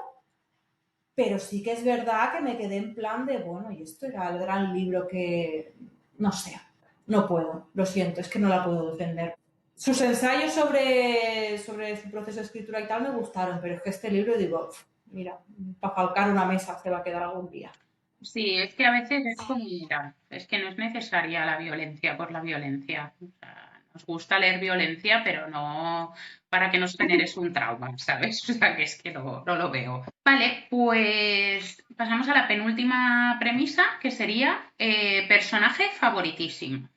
pero sí que es verdad que me quedé en plan de, bueno, y esto era el gran libro que, no sé, no puedo, lo siento, es que no la puedo defender. Sus ensayos sobre su proceso de escritura y tal me gustaron, pero es que este libro digo, mira, para falcar una mesa se va a quedar algún día. Sí, es que a veces es como, mira, es que no es necesaria la violencia por la violencia. O sea, nos gusta leer violencia, pero no para que nos generes un trauma, ¿sabes? O sea, que es que no lo veo. Vale, pues pasamos a la penúltima premisa, que sería personaje favoritísimo.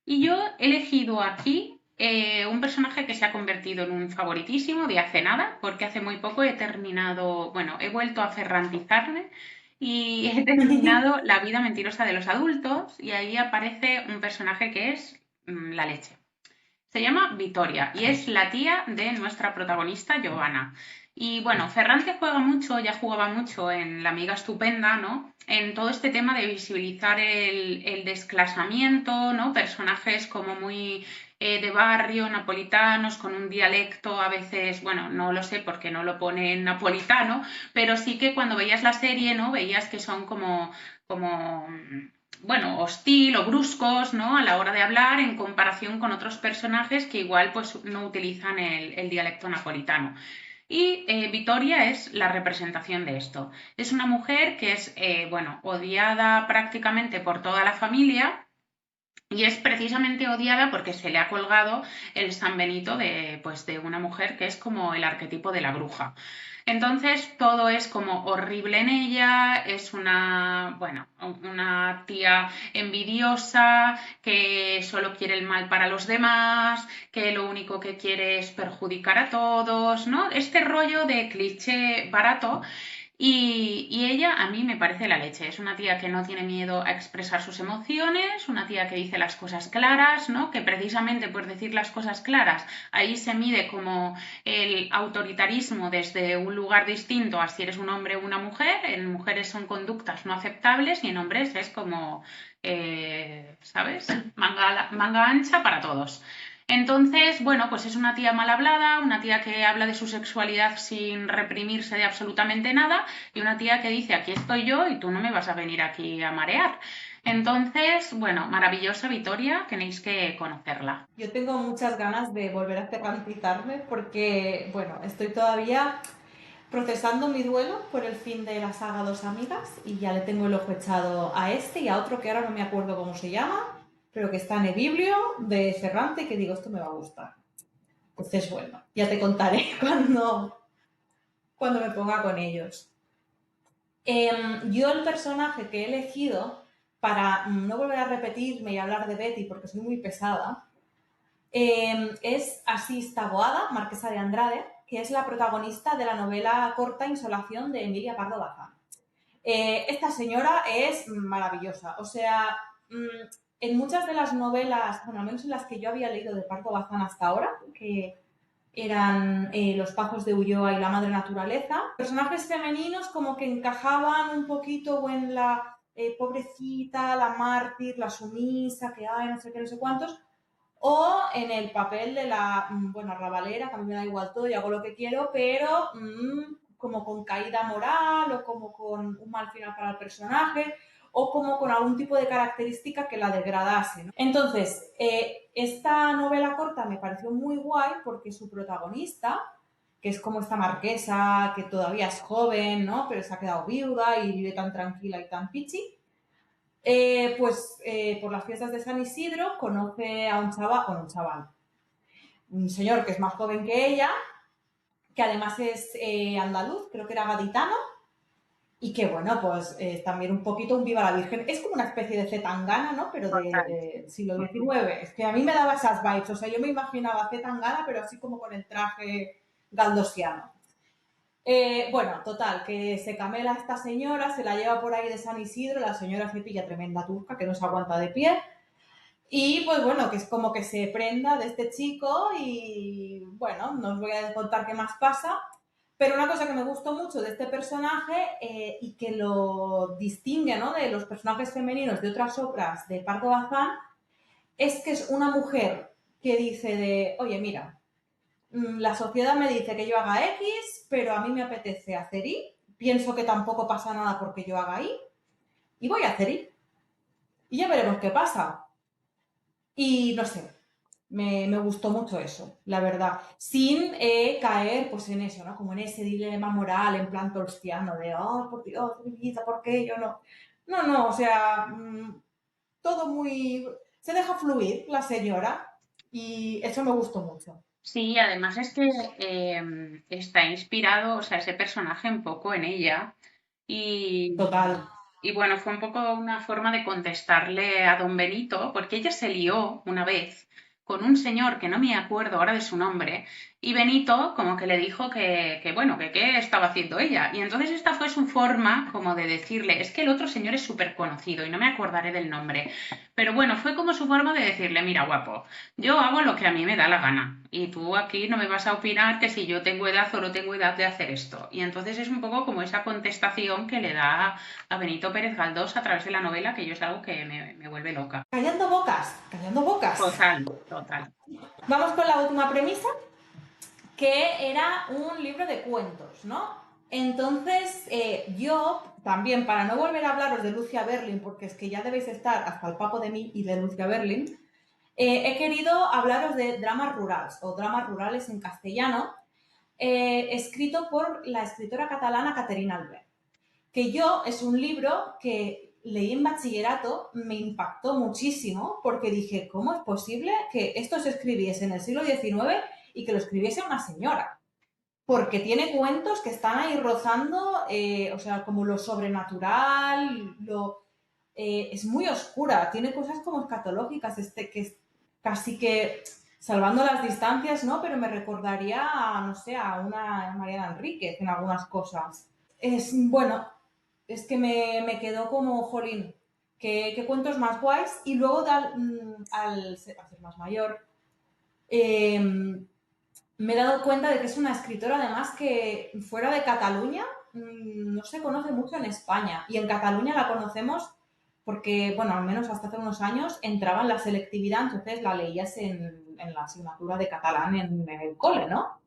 Y yo he elegido aquí un personaje que se ha convertido en un favoritísimo de hace nada, porque hace muy poco he terminado, bueno, he vuelto a ferrantizarme y he terminado La vida mentirosa de los adultos y ahí aparece un personaje que es la leche. Se llama Vitoria y es la tía de nuestra protagonista Giovanna. Y bueno, Ferrante juega mucho, ya jugaba mucho en La amiga estupenda, ¿no? En todo este tema de visibilizar el desclasamiento, ¿no? Personajes como muy de barrio, napolitanos, con un dialecto a veces, bueno, no lo sé porque no lo pone en napolitano, pero sí que cuando veías la serie, ¿no? Veías que son como bueno, hostil o bruscos, ¿no? A la hora de hablar en comparación con otros personajes que igual pues no utilizan el dialecto napolitano. Y Vitoria es la representación de esto. Es una mujer que es, bueno, odiada prácticamente por toda la familia y es precisamente odiada porque se le ha colgado el San Benito pues, de una mujer que es como el arquetipo de la bruja. Entonces todo es como horrible en ella, es una, bueno, una tía envidiosa que solo quiere el mal para los demás, que lo único que quiere es perjudicar a todos, ¿no? Este rollo de cliché barato y ella a mí me parece la leche. Es una tía que no tiene miedo a expresar sus emociones, una tía que dice las cosas claras, ¿no? Que precisamente por decir las cosas claras, ahí se mide como el autoritarismo desde un lugar distinto a si eres un hombre o una mujer. En mujeres son conductas no aceptables y en hombres es como, ¿sabes? Manga ancha para todos. Entonces, bueno, pues es una tía mal hablada, una tía que habla de su sexualidad sin reprimirse de absolutamente nada y una tía que dice, aquí estoy yo y tú no me vas a venir aquí a marear. Entonces, bueno, maravillosa Vitoria, tenéis que conocerla. Yo tengo muchas ganas de volver a ferrantizarme porque, bueno, estoy todavía procesando mi duelo por el fin de la saga Dos Amigas y ya le tengo el ojo echado a este y a otro que ahora no me acuerdo cómo se llama, pero que está en el biblio de Ferrante y que digo, esto me va a gustar. Entonces, bueno, ya te contaré cuando me ponga con ellos. Yo el personaje que he elegido, para no volver a repetirme y hablar de Betty porque soy muy pesada, es Asís Taboada, marquesa de Andrade, que es la protagonista de la novela corta Insolación de Emilia Pardo Bazán. Esta señora es maravillosa, o sea, en muchas de las novelas, bueno, al menos en las que yo había leído de Pardo Bazán hasta ahora, que eran Los Pazos de Ulloa y La Madre Naturaleza, personajes femeninos como que encajaban un poquito en la pobrecita, la mártir, la sumisa, que hay, no sé qué, no sé cuántos, o en el papel de la, bueno, arrabalera, que a mí me da igual todo y hago lo que quiero, pero como con caída moral o como con un mal final para el personaje o como con algún tipo de característica que la degradase, ¿no? Entonces, esta novela corta me pareció muy guay porque su protagonista, que es como esta marquesa que todavía es joven, ¿no? Pero se ha quedado viuda y vive tan tranquila y tan pichi, por las fiestas de San Isidro conoce a un señor que es más joven que ella, que además es andaluz, creo que era gaditano, y que bueno, pues también un poquito un Viva la Virgen. Es como una especie de Zetangana, ¿no? Pero Total. del siglo XIX. Es que a mí me daba esas vibes, o sea, yo me imaginaba Zetangana, pero así como con el traje galdosiano. Bueno, total, que se camela a esta señora, se la lleva por ahí de San Isidro, la señora se pilla tremenda turca que no se aguanta de pie. Y pues bueno, que es como que se prenda de este chico y bueno, no os voy a contar qué más pasa, pero una cosa que me gustó mucho de este personaje y que lo distingue, ¿no?, de los personajes femeninos de otras obras de Pardo Bazán es que es una mujer que dice de, oye, mira, la sociedad me dice que yo haga X, pero a mí me apetece hacer Y, pienso que tampoco pasa nada porque yo haga Y, y voy a hacer Y. Y ya veremos qué pasa. Y no sé, me gustó mucho eso, la verdad. Sin caer pues en eso, ¿no? Como en ese dilema moral, en plan tolstiano, de, oh, por Dios, mi vida, ¿por qué yo no? No, no, o sea, todo muy... Se deja fluir la señora y eso me gustó mucho. Sí, además es que está inspirado, o sea, ese personaje un poco en ella. Y, Total. y bueno, fue un poco una forma de contestarle a don Benito, porque ella se lió una vez con un señor que no me acuerdo ahora de su nombre, y Benito como que le dijo que bueno, que qué estaba haciendo ella. Y entonces esta fue su forma como de decirle, es que el otro señor es súper conocido y no me acordaré del nombre. Pero bueno, fue como su forma de decirle, mira, guapo, yo hago lo que a mí me da la gana y tú aquí no me vas a opinar que si yo tengo edad o no tengo edad de hacer esto. Y entonces es un poco como esa contestación que le da a Benito Pérez Galdós a través de la novela, que yo es algo que me vuelve loca. Callando bocas, callando bocas. Total, total. Vamos con la última premisa, que era un libro de cuentos, ¿no? Entonces, yo también, para no volver a hablaros de Lucia Berlin, porque es que ya debéis estar hasta el papo de mí y de Lucia Berlin, he querido hablaros de dramas rurales o dramas rurales en castellano, escrito por la escritora catalana Caterina Albert, que yo es un libro que leí en bachillerato, me impactó muchísimo porque dije, ¿cómo es posible que esto se escribiese en el siglo XIX y que lo escribiese una señora? Porque tiene cuentos que están ahí rozando, o sea, como lo sobrenatural, es muy oscura, tiene cosas como escatológicas, que es casi que salvando las distancias, ¿no? Pero me recordaría a, no sé, a una Mariana Enríquez en algunas cosas. Es, bueno, es que me quedó como, jolín, que cuentos más guays. Y luego al ser más mayor, eh, me he dado cuenta de que es una escritora además que fuera de Cataluña no se conoce mucho en España. Y en Cataluña la conocemos porque, bueno, al menos hasta hace unos años entraba en la selectividad, entonces la leías en la asignatura de catalán en el cole, ¿no?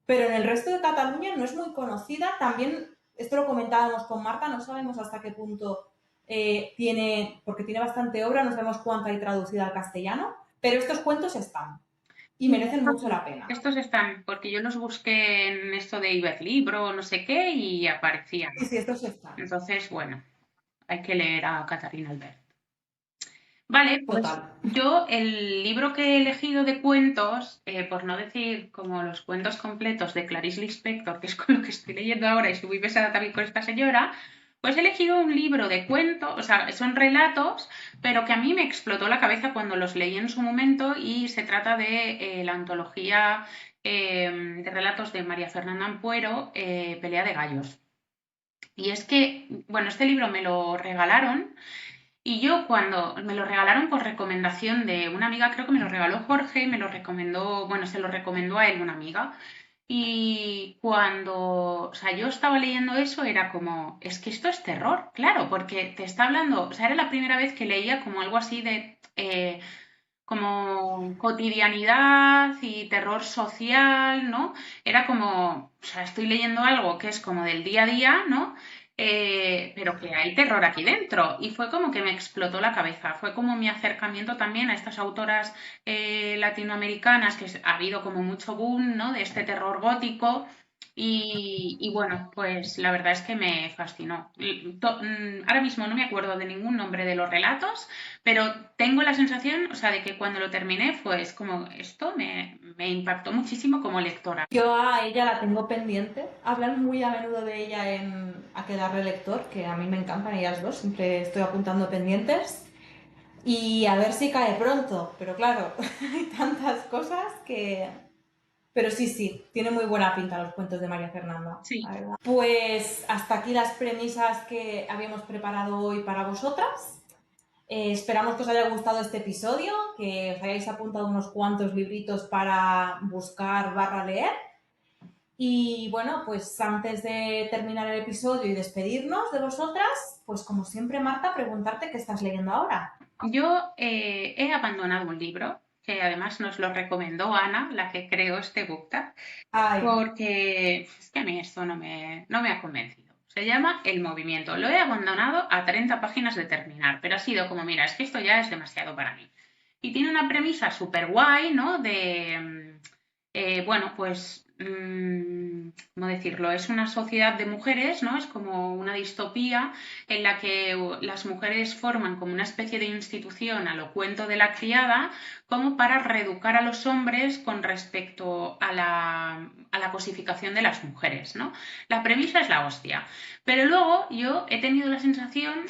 Pero en el resto de Cataluña no es muy conocida. También, esto lo comentábamos con Marta, no sabemos hasta qué punto tiene, porque tiene bastante obra, no sabemos cuánta hay traducida al castellano, pero estos cuentos están. y merecen mucho la pena. Estos están, porque yo los busqué en esto de Iberlibro, no sé qué, y aparecían. Sí, sí, estos están. Entonces, bueno, hay que leer a Catarina Albert. Vale, pues Total. yo el libro que he elegido de cuentos, por no decir como los cuentos completos de Clarice Lispector, que es con lo que estoy leyendo ahora y estoy muy pesada también con esta señora, pues he elegido un libro de cuentos, o sea, son relatos, pero que a mí me explotó la cabeza cuando los leí en su momento y se trata de la antología de relatos de María Fernanda Ampuero, Pelea de Gallos. Y es que, bueno, este libro me lo regalaron y yo cuando me lo regalaron por recomendación de una amiga, creo que me lo regaló Jorge, me lo recomendó, bueno, se lo recomendó a él una amiga. Y cuando, o sea, yo estaba leyendo eso, era como, es que esto es terror, claro, porque te está hablando, o sea, era la primera vez que leía como algo así de, como cotidianidad y terror social, ¿no? Era como, o sea, estoy leyendo algo que es como del día a día, ¿no? Pero que hay terror aquí dentro. Y fue como que me explotó la cabeza. Fue como mi acercamiento también a estas autoras latinoamericanas, que ha habido como mucho boom, ¿no? De este terror gótico. Y bueno, pues la verdad es que me fascinó. Ahora mismo no me acuerdo de ningún nombre de los relatos, pero tengo la sensación, o sea, de que cuando lo terminé fue es como, esto me impactó muchísimo como lectora. Yo a ella la tengo pendiente. Hablan muy a menudo de ella en Aquelarre Lector, que a mí me encantan ellas dos, siempre estoy apuntando pendientes. Y a ver si cae pronto, pero claro, hay tantas cosas que... Pero sí, sí, tiene muy buena pinta los cuentos de María Fernanda, Sí, la verdad. Pues hasta aquí las premisas que habíamos preparado hoy para vosotras. Esperamos que os haya gustado este episodio, que os hayáis apuntado unos cuantos libritos para buscar barra leer. Y bueno, pues antes de terminar el episodio y despedirnos de vosotras, pues como siempre, Marta, preguntarte qué estás leyendo ahora. yo he abandonado un libro que además nos lo recomendó Ana, la que creó este BookTag, Ay, porque es que a mí esto no me ha convencido. Se llama El Movimiento. Lo he abandonado a 30 páginas de terminar, pero ha sido como, mira, es que esto ya es demasiado para mí. Y tiene una premisa súper guay, ¿no? Bueno, pues, ¿cómo decirlo? Es una sociedad de mujeres, ¿no? Es como una distopía en la que las mujeres forman como una especie de institución a lo cuento de la criada, como para reeducar a los hombres con respecto a la cosificación de las mujeres, ¿no? La premisa es la hostia. Pero luego yo he tenido la sensación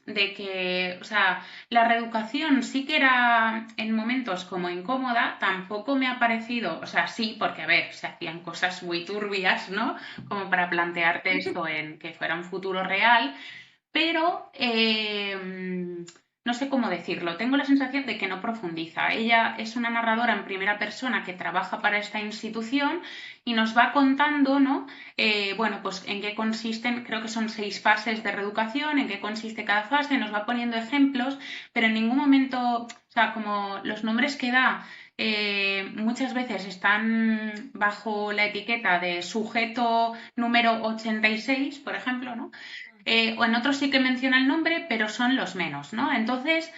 de que, o sea, la reeducación sí que era en momentos como incómoda, tampoco me ha parecido, o sea, sí, porque a ver, se hacían cosas muy turbias, ¿no? Como para plantearte esto en que fuera un futuro real, pero no sé cómo decirlo. Tengo la sensación de que no profundiza. Ella es una narradora en primera persona que trabaja para esta institución y nos va contando, ¿no? Bueno, pues en qué consisten, creo que son 6 fases de reeducación, en qué consiste cada fase, nos va poniendo ejemplos, pero en ningún momento, o sea, como los nombres que da muchas veces están bajo la etiqueta de sujeto número 86, por ejemplo, ¿no? O en otros sí que menciona el nombre, pero son los menos, ¿no? Entonces,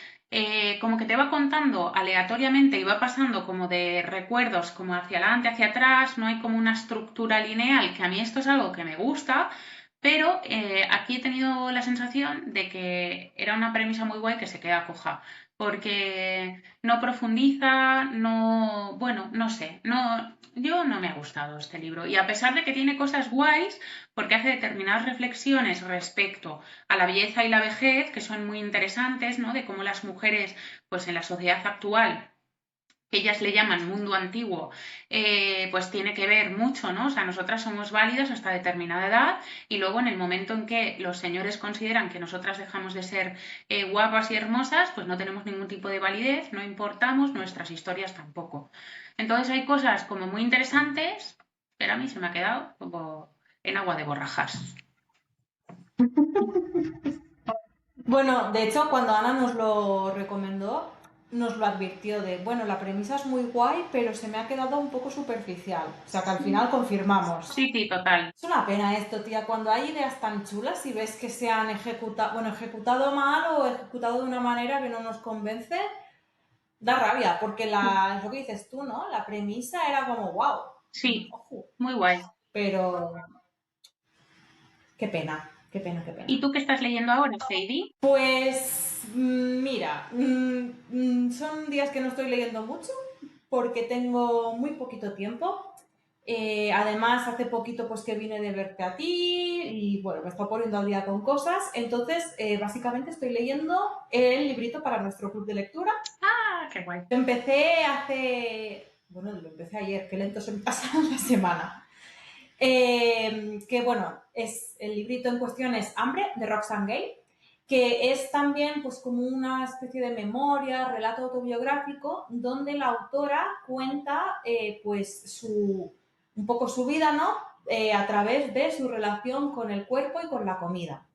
como que te va contando aleatoriamente y va pasando como de recuerdos como hacia adelante, hacia atrás, no hay como una estructura lineal, que a mí esto es algo que me gusta, pero aquí he tenido la sensación de que era una premisa muy guay que se queda coja, porque no profundiza, no, bueno, no sé, no, yo no me ha gustado este libro y a pesar de que tiene cosas guays, porque hace determinadas reflexiones respecto a la belleza y la vejez que son muy interesantes, ¿no? De cómo las mujeres, pues en la sociedad actual que ellas le llaman mundo antiguo, pues tiene que ver mucho, ¿no? O sea, nosotras somos válidas hasta determinada edad y luego en el momento en que los señores consideran que nosotras dejamos de ser guapas y hermosas, pues no tenemos ningún tipo de validez, no importamos, nuestras historias tampoco. Entonces hay cosas como muy interesantes, pero a mí se me ha quedado como en agua de borrajas. bueno, de hecho, cuando Ana nos lo recomendó, nos lo advirtió de, bueno, la premisa es muy guay, pero se me ha quedado un poco superficial. O sea que al final confirmamos. Sí, sí, total. Es una pena esto, tía, cuando hay ideas tan chulas y ves que se han ejecutado, bueno, ejecutado mal o ejecutado de una manera que no nos convence, Da rabia, porque es lo que dices tú, ¿no? La premisa era como, wow, Sí, ojo, muy guay. pero qué pena, qué pena, qué ¿Y pena. tú qué estás leyendo ahora, Heidi? Pues mira, son días que no estoy leyendo mucho porque tengo muy poquito tiempo. Además, hace poquito pues que vine de verte a ti y bueno, me está poniendo al día con cosas. Entonces, básicamente estoy leyendo el librito para nuestro club de lectura. Ah, qué guay. Lo empecé bueno, lo empecé ayer, qué lento se me pasa la semana. Que bueno, es el librito en cuestión es Hambre, de Roxane Gay, que es también pues como una especie de memoria, relato autobiográfico, donde la autora cuenta pues un poco su vida, ¿no? A través de su relación con el cuerpo y con la comida.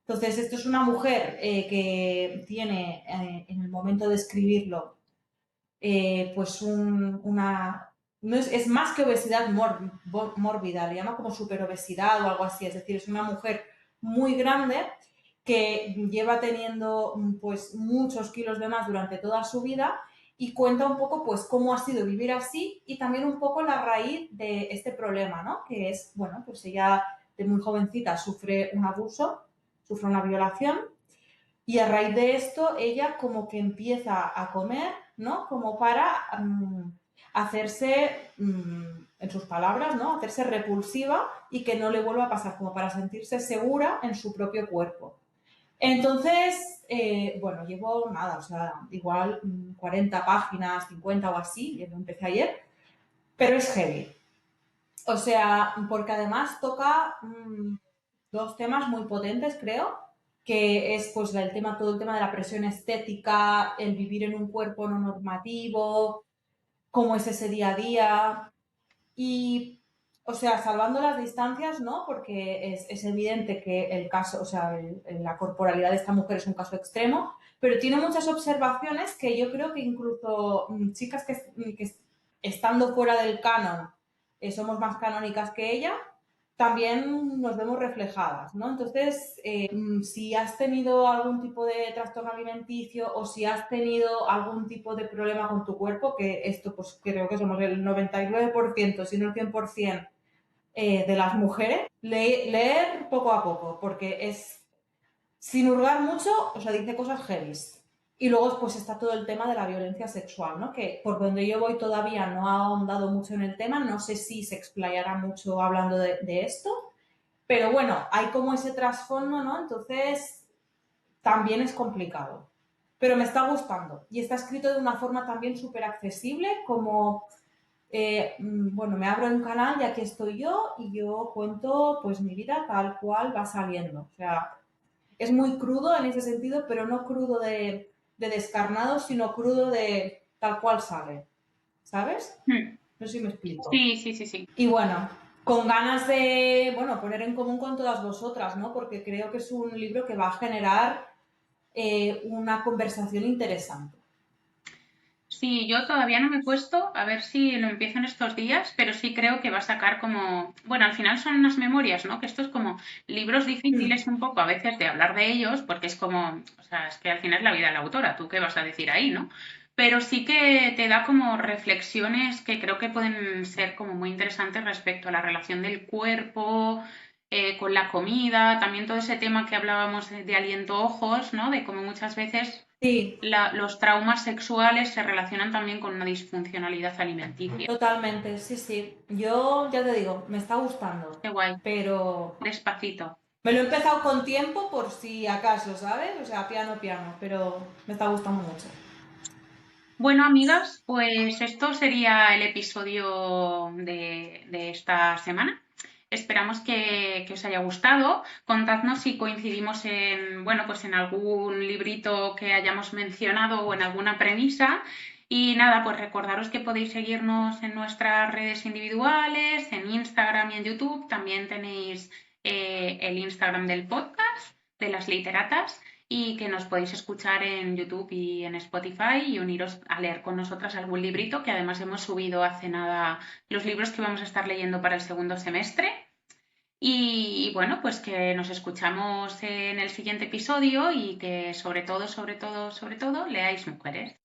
Entonces, esto es una mujer que tiene, en el momento de escribirlo, pues una... No es más que obesidad mórbida, le llama como superobesidad o algo así, es decir, es una mujer muy grande que lleva teniendo pues muchos kilos de más durante toda su vida y cuenta un poco pues cómo ha sido vivir así y también un poco la raíz de este problema, ¿no? Que es, bueno, pues ella de muy jovencita sufre un abuso, sufre una violación y a raíz de esto, ella como que empieza a comer, ¿no? Como para hacerse, en sus palabras, ¿no? Hacerse repulsiva y que no le vuelva a pasar, como para sentirse segura en su propio cuerpo. Entonces, bueno, llevo nada, o sea, igual 40 páginas, 50 o así, yo lo empecé ayer, pero es heavy. O sea, porque además toca dos temas muy potentes, creo, que es pues todo el tema de la presión estética, el vivir en un cuerpo no normativo, cómo es ese día a día y, o sea, salvando las distancias, ¿no? Porque es evidente que el caso, o sea, la corporalidad de esta mujer es un caso extremo, pero tiene muchas observaciones que yo creo que incluso chicas que estando fuera del canon somos más canónicas que ella, también nos vemos reflejadas, ¿no? Entonces, si has tenido algún tipo de trastorno alimenticio o si has tenido algún tipo de problema con tu cuerpo, que esto pues creo que somos el 99%, si no el 100% de las mujeres, leer poco a poco, porque es, sin hurgar mucho, o sea, dice cosas heavy. Y luego pues está todo el tema de la violencia sexual, ¿no? Que por donde yo voy todavía no ha ahondado mucho en el tema, no sé si se explayará mucho hablando de esto, pero bueno, hay como ese trasfondo, ¿no? Entonces también es complicado. Pero me está gustando. Y está escrito de una forma también súper accesible, como, bueno, me abro un canal y aquí estoy yo y yo cuento pues mi vida tal cual va saliendo. O sea, es muy crudo en ese sentido, pero no crudo de descarnado, sino crudo de tal cual sale. ¿Sabes? Hmm. No sé si me explico. Sí, sí, sí, sí. Y bueno, con ganas de, bueno, poner en común con todas vosotras, ¿no? Porque creo que es un libro que va a generar una conversación interesante. Sí, yo todavía no me he puesto a ver si lo empiezo en estos días, pero sí creo que va a sacar como, bueno, al final son unas memorias, ¿no? Que esto es como libros Mm, difíciles un poco a veces de hablar de ellos, porque es como, o sea, es que al final es la vida de la autora, ¿tú qué vas a decir ahí, no? Pero sí que te da como reflexiones que creo que pueden ser como muy interesantes respecto a la relación del cuerpo, con la comida, también todo ese tema que hablábamos de aliento ojos, ¿no? De cómo muchas veces sí, los traumas sexuales se relacionan también con una disfuncionalidad alimenticia. totalmente, sí, sí. Yo ya te digo, me está gustando, Qué guay. pero Despacito. me lo he empezado con tiempo por si acaso, ¿sabes? O sea, piano, piano, pero me está gustando mucho. Bueno, amigas, pues esto sería el episodio de esta semana. Esperamos que os haya gustado. Contadnos si coincidimos en, bueno, pues en algún librito que hayamos mencionado o en alguna premisa. Y nada, pues recordaros que podéis seguirnos en nuestras redes individuales, en Instagram y en YouTube. También tenéis el Instagram del podcast, de las literatas, y que nos podéis escuchar en YouTube y en Spotify y uniros a leer con nosotras algún librito, que además hemos subido hace nada los libros que vamos a estar leyendo para el segundo semestre. Y bueno, pues que nos escuchamos en el siguiente episodio y que sobre todo, sobre todo, sobre todo, leáis mujeres.